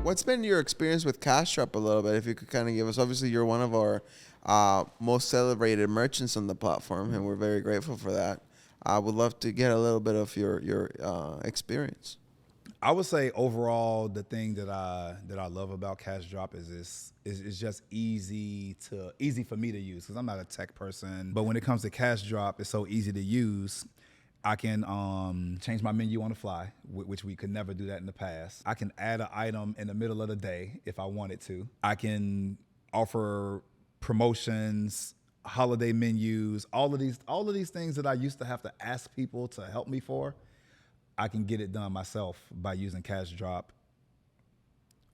What's been your experience with Cash Drop a little bit? If you could kind of give us, obviously you're one of our most celebrated merchants on the platform, and we're very grateful for that. I would love to get a little bit of your experience. I would say overall, the thing that I love about Cash Drop is it's just easy for me to use because I'm not a tech person. But when it comes to Cash Drop, it's so easy to use. I can change my menu on the fly, which we could never do that in the past. I can add an item in the middle of the day if I wanted to. I can offer promotions, holiday menus, all of these things that I used to have to ask people to help me for. I can get it done myself by using Cash Drop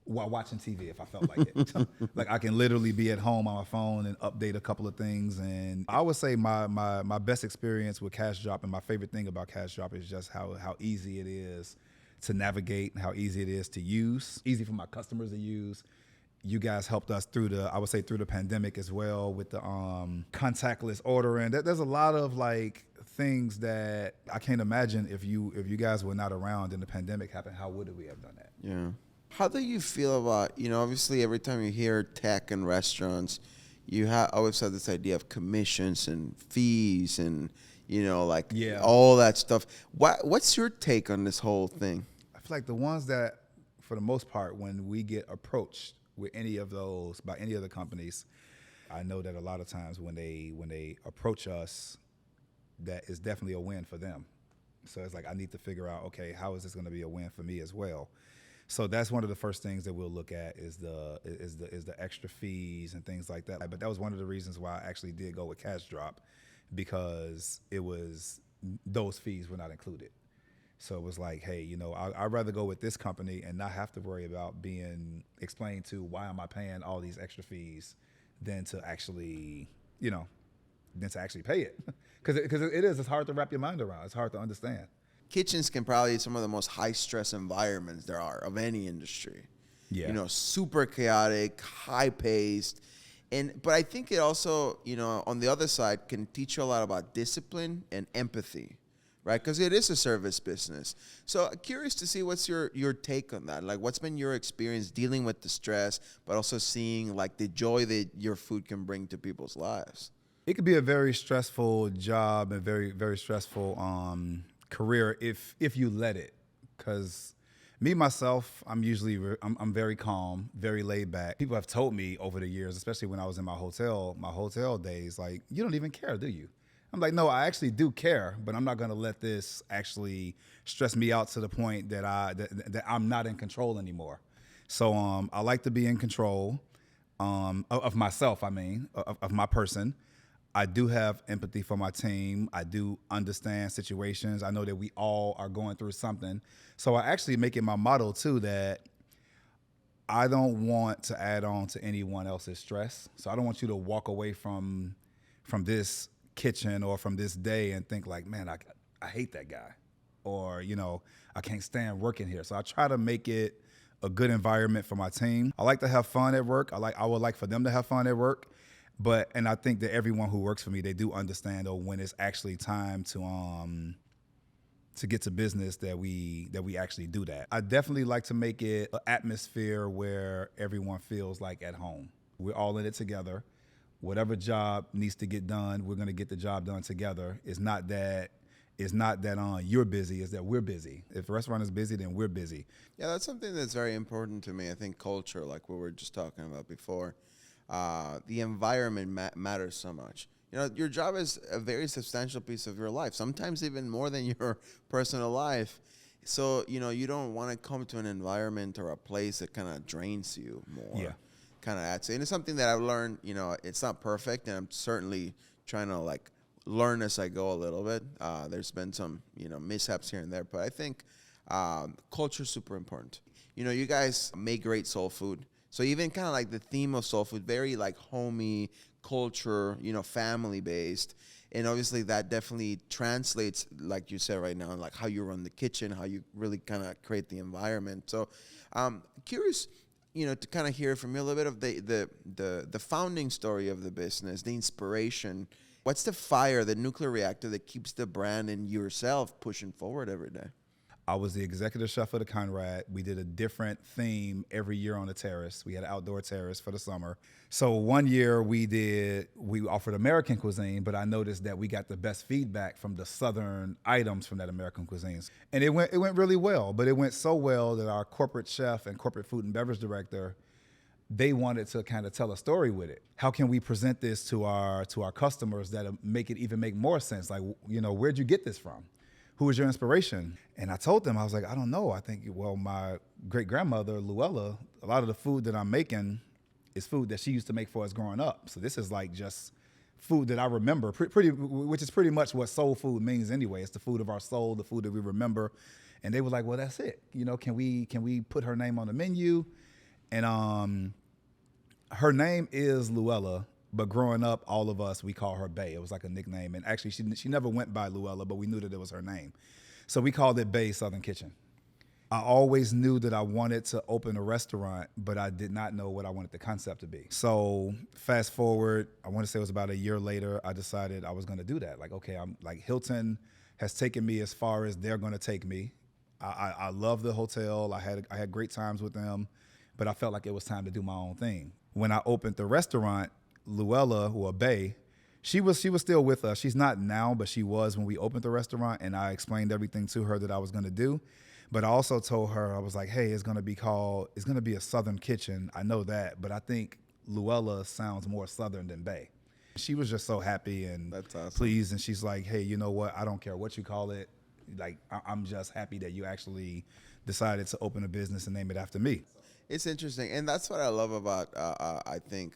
while watching TV if I felt like it. Like I can literally be at home on my phone and update a couple of things. And I would say my best experience with Cash Drop and my favorite thing about Cash Drop is just how easy it is to navigate, how easy it is to use, easy for my customers to use. You guys helped us through the pandemic as well with the contactless ordering. There's a lot of like things that I can't imagine if you guys were not around and the pandemic happened, how would we have done that? Yeah. How do you feel about, obviously every time you hear tech and restaurants, always have this idea of commissions and fees and, all that stuff. What's your take on this whole thing? I feel like the ones that, for the most part, when we get approached with any of those by any of the companies, I know that a lot of times when they approach us, that is definitely a win for them. So it's like I need to figure out, okay, how is this going to be a win for me as well? So that's one of the first things that we'll look at is the extra fees and things like that. But that was one of the reasons why I actually did go with Cash Drop, because those fees were not included. So it was like, hey, I'd rather go with this company and not have to worry about being explained to why am I paying all these extra fees than to actually, pay it. Because it's hard to wrap your mind around. It's hard to understand. Kitchens can probably be some of the most high stress environments there are of any industry. Yeah. Super chaotic, high paced. But I think it also, on the other side can teach you a lot about discipline and empathy, right? Because it is a service business. So curious to see what's your take on that. Like what's been your experience dealing with the stress, but also seeing like the joy that your food can bring to people's lives? It could be a very stressful job and very, very stressful career if you let it. Because me, myself, I'm very calm, very laid back. People have told me over the years, especially when I was in my hotel days, like, you don't even care, do you? I'm like, no, I actually do care, but I'm not going to let this actually stress me out to the point that I'm not in control anymore. So I like to be in control of myself, of my person. I do have empathy for my team. I do understand situations. I know that we all are going through something. So I actually make it my motto too that I don't want to add on to anyone else's stress. So I don't want you to walk away from this kitchen or from this day and think like, man, I hate that guy, or I can't stand working here. So I try to make it a good environment for my team. I like to have fun at work. I would like for them to have fun at work. And I think that everyone who works for me, they do understand when it's actually time to get to business that we actually do that. I definitely like to make it an atmosphere where everyone feels like at home. We're all in it together. Whatever job needs to get done, we're going to get the job done together. It's not that you're busy, it's that we're busy. If the restaurant is busy, then we're busy. Yeah, that's something that's very important to me. I think culture, like what we were just talking about before, the environment matters so much. Your job is a very substantial piece of your life, sometimes even more than your personal life. So, you don't want to come to an environment or a place that kind of drains you more. Yeah. Kind of adds. And it's something that I've learned, it's not perfect, and I'm certainly trying to learn as I go a little bit. There's been some, mishaps here and there, but I think culture is super important. You guys make great soul food. So even kind of like the theme of soul food, very like homey culture, family based. And obviously that definitely translates, like you said right now, like how you run the kitchen, how you really kind of create the environment. So curious, to kind of hear from you a little bit of the founding story of the business, the inspiration. What's the fire, the nuclear reactor that keeps the brand and yourself pushing forward every day? I was the executive chef of the Conrad. We did a different theme every year on the terrace. We had an outdoor terrace for the summer. So one year we offered American cuisine, but I noticed that we got the best feedback from the Southern items from that American cuisine. And it went really well, but it went so well that our corporate chef and corporate food and beverage director, they wanted to kind of tell a story with it. How can we present this to our customers that make it even make more sense? Like, where'd you get this from? Who was your inspiration? And I told them, I was like, I don't know. I think, my great-grandmother, Luella, a lot of the food that I'm making is food that she used to make for us growing up. So this is like just food that I remember, which is pretty much what soul food means anyway. It's the food of our soul, the food that we remember. And they were like, well, that's it. Can we put her name on the menu? And her name is Luella, but growing up, all of us, we call her Bay. It was like a nickname. And actually, she never went by Luella, but we knew that it was her name. So we called it Bay Southern Kitchen. I always knew that I wanted to open a restaurant, but I did not know what I wanted the concept to be. So fast forward, I want to say it was about a year later, I decided I was going to do that. Like, okay, I'm like, Hilton has taken me as far as they're going to take me. I love the hotel. I had great times with them, but I felt like it was time to do my own thing. When I opened the restaurant, Luella, or Bay, she was still with us. She's not now, but she was when we opened the restaurant, and I explained everything to her that I was going to do. But I also told her, I was like, hey, it's going to be a Southern kitchen. I know that, but I think Luella sounds more Southern than Bay. She was just so happy and That's awesome. pleased, and she's like, hey, you know what? I don't care what you call it. Like, I'm just happy that you actually decided to open a business and name it after me. It's interesting, and that's what I love about I think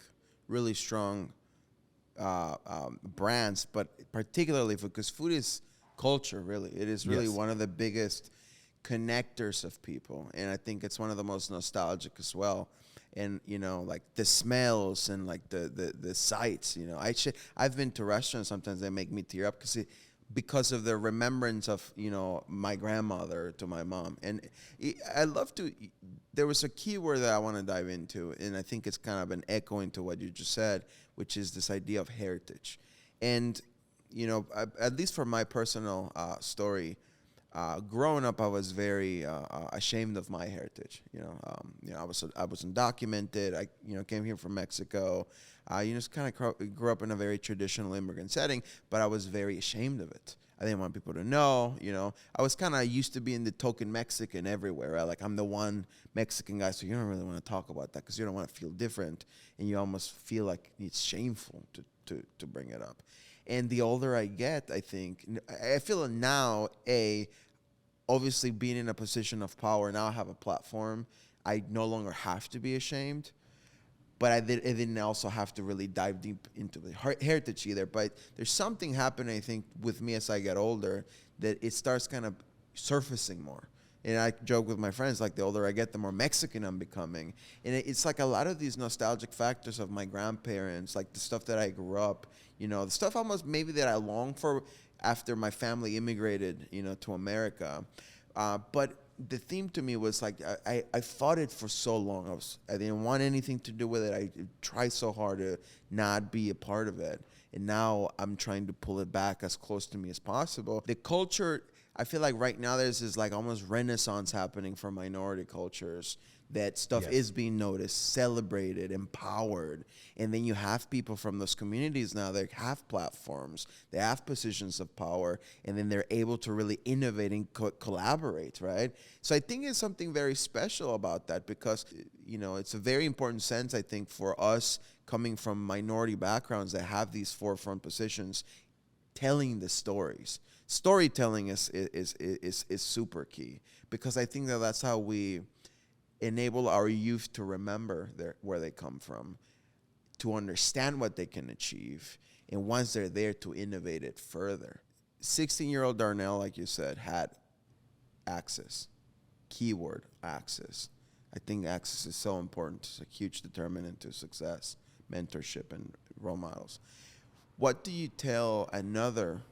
really strong brands, but particularly because food is culture. Really, it is really Yes. one of the biggest connectors of people, and I think it's one of the most nostalgic as well. And like the smells and like the sights. I've been to restaurants sometimes that make me tear up because of the remembrance of my grandmother to my mom. And I love to. There was a key word that I want to dive into, and I think it's kind of an echo into what you just said, which is this idea of heritage. And at least for my personal story, growing up, I was very ashamed of my heritage. I was undocumented. I came here from Mexico. Just kind of grew up in a very traditional immigrant setting, but I was very ashamed of it. I didn't want people to know. I was kind of used to being the token Mexican everywhere. Right? Like, I'm the one Mexican guy, so you don't really want to talk about that because you don't want to feel different, and you almost feel like it's shameful to bring it up. And the older I get, I feel now, obviously being in a position of power, now I have a platform. I no longer have to be ashamed, but I didn't also have to really dive deep into the heritage either. But there's something happening, I think, with me as I get older, that it starts kind of surfacing more. And I joke with my friends, like, the older I get, the more Mexican I'm becoming. And it's like a lot of these nostalgic factors of my grandparents, like the stuff that I grew up, the stuff almost maybe that I long for after my family immigrated, to America. But the theme to me was like, I fought it for so long. I didn't want anything to do with it. I tried so hard to not be a part of it. And now I'm trying to pull it back as close to me as possible. The culture, I feel like right now there's this like almost renaissance happening for minority cultures. That stuff Yes. is being noticed, celebrated, empowered. And then you have people from those communities now that have platforms, they have positions of power, and then they're able to really innovate and collaborate, right? So I think it's something very special about that because, it's a very important sense, I think, for us coming from minority backgrounds that have these forefront positions, telling the stories. Storytelling is super key because I think that's how we enable our youth to remember where they come from, to understand what they can achieve, and once they're there, to innovate it further. 16-year-old Darnell, like you said, had access. Keyword, access. I think access is so important. It's a huge determinant to success, mentorship, and role models. What do you tell another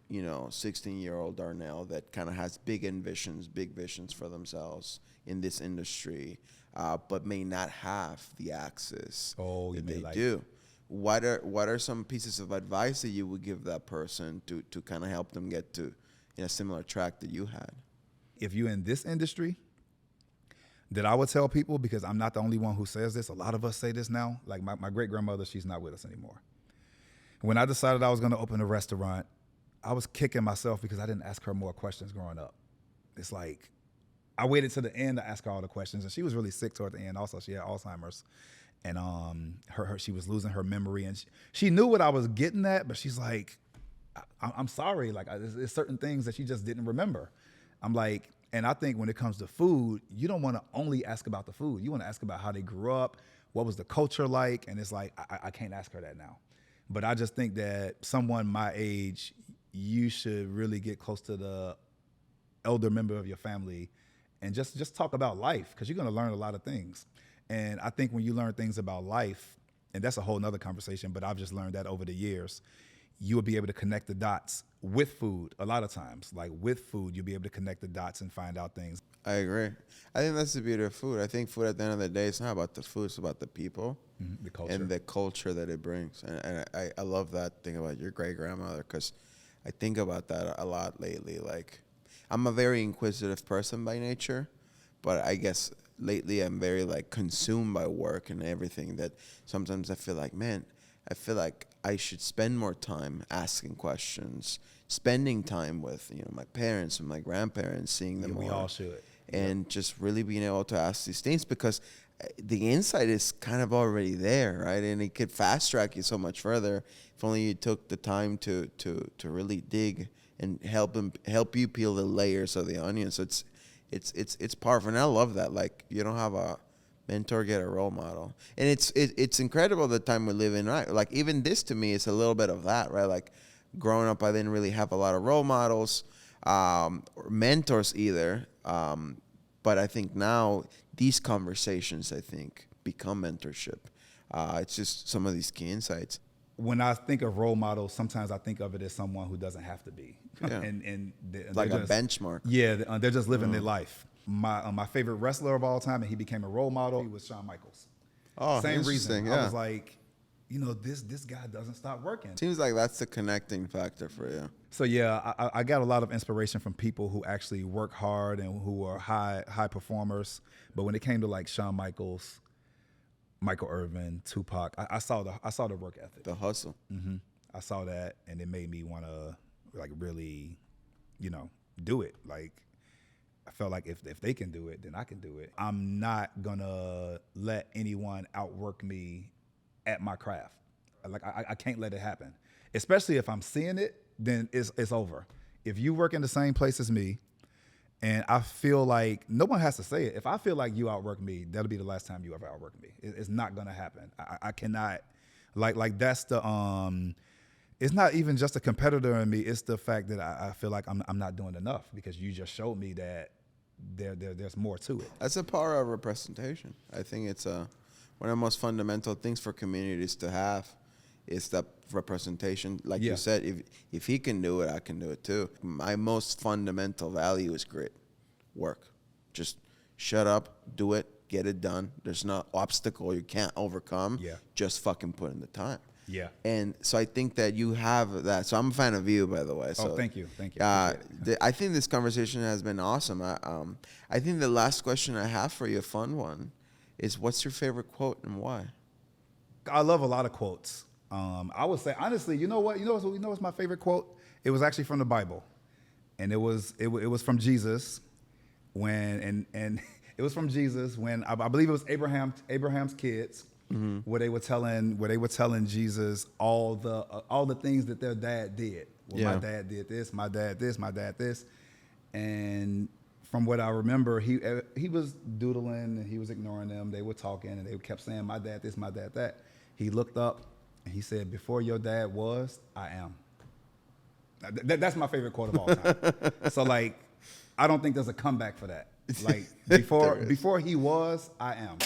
16-year-old Darnell that kind of has big visions for themselves in this industry, but may not have the access that they do? What are some pieces of advice that you would give that person to kind of help them get to a similar track that you had? if you're in this industry, that I would tell people, because I'm not the only one who says this. A lot of us say this now. Like my great-grandmother, she's not with us anymore. When I decided I was going to open a restaurant, I was kicking myself because I didn't ask her more questions growing up. It's like I waited to the end to ask her all the questions, and she was really sick toward the end. Also, she had Alzheimer's, and she was losing her memory, and she knew what I was getting at, but she's like, I'm sorry, like there's certain things that she just didn't remember. I'm like, and I think when it comes to food, you don't want to only ask about the food. You want to ask about how they grew up, what was the culture like, and it's like I can't ask her that now. But I just think that someone my age, you should really get close to the elder member of your family and just talk about life, because you're going to learn a lot of things. And I think when you learn things about life, and that's a whole nother conversation, but I've just learned that over the years, you will be able to connect the dots with food a lot of times. Like with food, you'll be able to connect the dots and find out things. I agree. I think that's the beauty of food. I think food at the end of the day, it's not about the food, it's about the people. The culture. And the culture that it brings. And I love that thing about your great-grandmother, because I think about that a lot lately. Like, I'm a very inquisitive person by nature, but I guess lately I'm very, like, consumed by work and everything, that sometimes I feel like, man, I feel like I should spend more time asking questions, spending time with, my parents and my grandparents, seeing them more. We all should. And just really being able to ask these things, because the insight is kind of already there, right? And it could fast track you so much further if only you took the time to really dig and help you peel the layers of the onion. So it's powerful, and I love that. Like, you don't have a mentor, get a role model, and it's incredible the time we live in, right? Like, even this to me is a little bit of that, right? Like, growing up, I didn't really have a lot of role models or mentors either. But I think now these conversations, I think, become mentorship. It's just some of these key insights. When I think of role models, sometimes I think of it as someone who doesn't have to be. Yeah. and like a benchmark. Yeah, they're just living their life. My favorite wrestler of all time, and he became a role model, he was Shawn Michaels. Oh, same reason. Yeah. I was like, this guy doesn't stop working. Seems like that's the connecting factor for you. So yeah, I got a lot of inspiration from people who actually work hard and who are high performers. But when it came to like Shawn Michaels, Michael Irvin, Tupac, I saw the work ethic, the hustle. Mm-hmm. I saw that, and it made me want to like really, do it. Like, I felt like if they can do it, then I can do it. I'm not gonna let anyone outwork me at my craft. Like, I can't let it happen. Especially if I'm seeing it, then it's over. If you work in the same place as me, and I feel like, no one has to say it, if I feel like you outwork me, that'll be the last time you ever outwork me. It's not gonna happen. I cannot, like that's the, it's not even just a competitor in me, it's the fact that I feel like I'm not doing enough, because you just showed me that there's more to it. That's the power of representation. I think it's one of the most fundamental things for communities to have is that representation. Like you said, if he can do it, I can do it too. My most fundamental value is grit, work. Just shut up, do it, get it done. There's no obstacle you can't overcome. Yeah. Just fucking put in the time. Yeah. And so I think that you have that. So I'm a fan of you, by the way. So, thank you. I think this conversation has been awesome. I think the last question I have for you, a fun one, is what's your favorite quote and why? I love a lot of quotes. I would say, honestly, you know what's my favorite quote? It was actually from the Bible, and it was from Jesus when it was from Jesus when I believe it was Abraham's kids. Mm-hmm. Where they were telling Jesus all the things that their dad did. Well, my dad did this, my dad this, and from what I remember, he was doodling and he was ignoring them. They were talking and they kept saying, my dad this, my dad that. He looked up and he said, before your dad was, I am. That's my favorite quote of all time. So like, I don't think there's a comeback for that. Like before he was, I am.